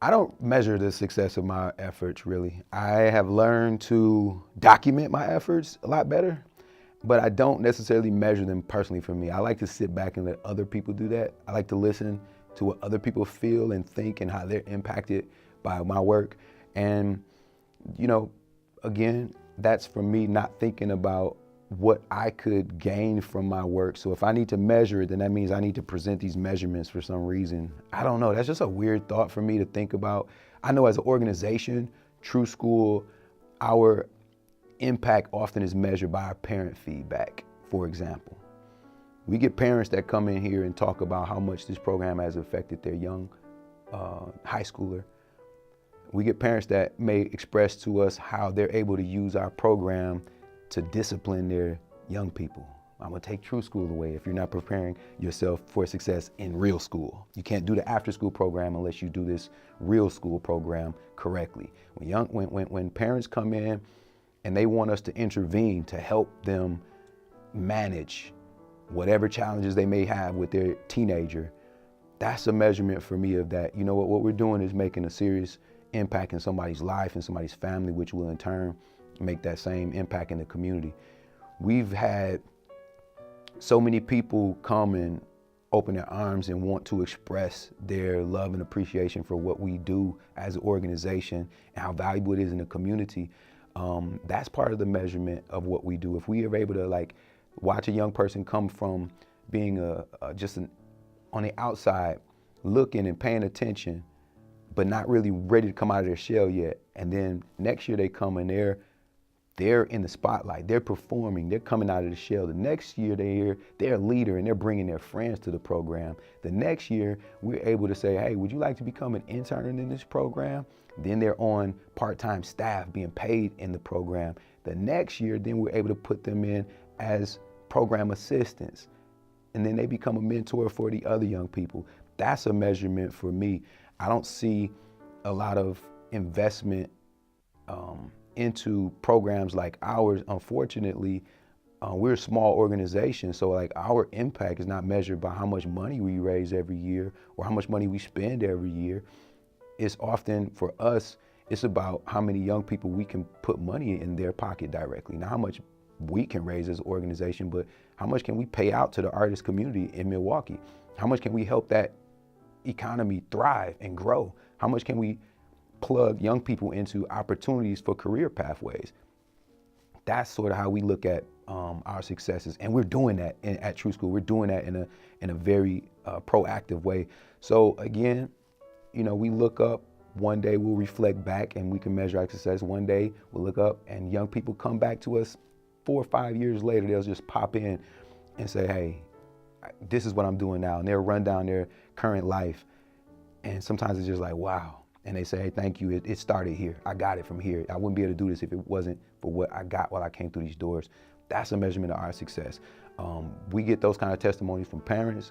I don't measure the success of my efforts really. I have learned to document my efforts a lot better, but I don't necessarily measure them personally for me. I like to sit back and let other people do that. I like to listen to what other people feel and think and how they're impacted by my work. And, you know, again, that's for me not thinking about what I could gain from my work. So if I need to measure it, then that means I need to present these measurements for some reason. I don't know. That's just a weird thought for me to think about. I know as an organization, True School, our impact often is measured by our parent feedback, for example. We get parents that come in here and talk about how much this program has affected their young high schooler. We get parents that may express to us how they're able to use our program to discipline their young people. I'm gonna take True School away if you're not preparing yourself for success in real school. You can't do the after school program unless you do this real school program correctly. When parents come in and they want us to intervene to help them manage whatever challenges they may have with their teenager, that's a measurement for me of that. You know what we're doing is making a serious impact in somebody's life and somebody's family, which will in turn make that same impact in the community. We've had so many people come and open their arms and want to express their love and appreciation for what we do as an organization and how valuable it is in the community. That's part of the measurement of what we do. If we are able to like watch a young person come from being on the outside looking and paying attention, but not really ready to come out of their shell yet. And then next year they come and they're in the spotlight, they're performing, they're coming out of the shell. The next year they're a leader and they're bringing their friends to the program. The next year we're able to say, hey, would you like to become an intern in this program? Then they're on part-time staff being paid in the program. The next year, then we're able to put them in as program assistants. And then they become a mentor for the other young people. That's a measurement for me. I don't see a lot of investment into programs like ours. Unfortunately, we're a small organization, so like our impact is not measured by how much money we raise every year or how much money we spend every year. It's often for us, it's about how many young people we can put money in their pocket directly. Not how much we can raise as an organization, but how much can we pay out to the artist community in Milwaukee? How much can we help that economy thrive and grow? How much can we plug young people into opportunities for career pathways? That's sort of how we look at our successes, and we're doing that at True School. We're doing that in a very proactive way. So again, you know, we look up. One day we'll reflect back and we can measure our success. One day we'll look up and young people come back to us 4 or 5 years later. They'll just pop in and say, hey, this is what I'm doing now. And they'll run down their current life. And sometimes it's just like, wow. And they say, hey, thank you. It started here. I got it from here. I wouldn't be able to do this if it wasn't for what I got while I came through these doors. That's a measurement of our success. We get those kind of testimonies from parents,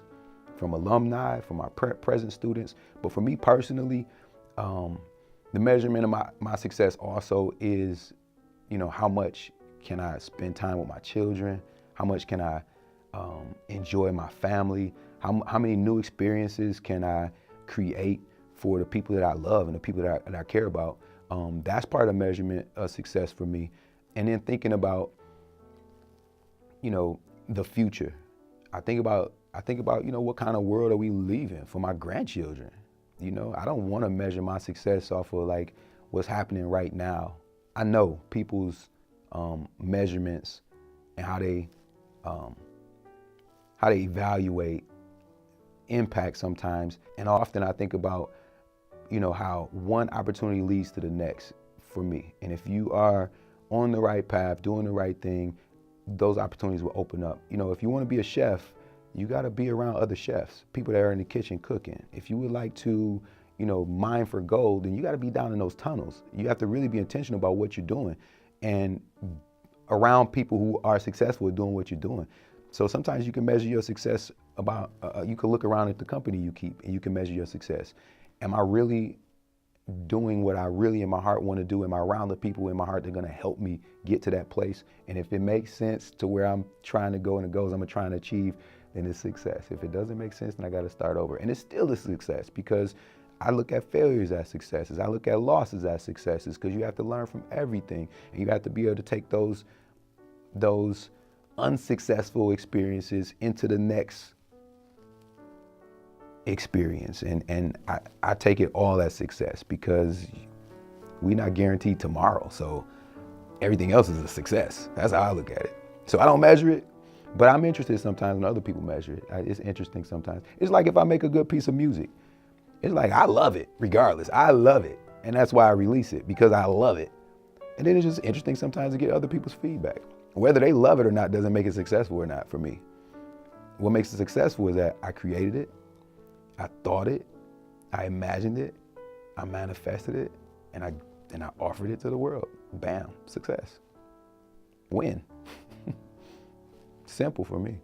from alumni, from our present students. But for me personally, the measurement of my success also is, you know, how much can I spend time with my children? How much can I enjoy my family? How many new experiences can I create for the people that I love and the people that I care about? That's part of the measurement of success for me. And then thinking about, you know, the future. I think about, you know, what kind of world are we leaving for my grandchildren? You know, I don't want to measure my success off of like what's happening right now. I know people's measurements and how they evaluate impact sometimes. And often I think about, you know, how one opportunity leads to the next for me. And if you are on the right path, doing the right thing, those opportunities will open up. You know, if you want to be a chef, you got to be around other chefs, people that are in the kitchen cooking. If you would like to, you know, mine for gold, then you got to be down in those tunnels. You have to really be intentional about what you're doing and around people who are successful at doing what you're doing. So sometimes you can measure your success about, you can look around at the company you keep and you can measure your success. Am I really doing what I really in my heart want to do? Am I around the people in my heart that are going to help me get to that place? And if it makes sense to where I'm trying to go and the goals I'm trying to achieve, then it's success. If it doesn't make sense, then I got to start over. And it's still a success because I look at failures as successes. I look at losses as successes because you have to learn from everything. And you have to be able to take those unsuccessful experiences into the next experience. And I take it all as success because we're not guaranteed tomorrow. So everything else is a success. That's how I look at it. So I don't measure it, but I'm interested sometimes when other people measure it. It's interesting sometimes. It's like if I make a good piece of music, it's like I love it regardless. I love it. And that's why I release it, because I love it. And then it's just interesting sometimes to get other people's feedback. Whether they love it or not doesn't make it successful or not for me. What makes it successful is that I created it, I thought it, I imagined it, I manifested it, and I offered it to the world. Bam, success. Win. Simple for me.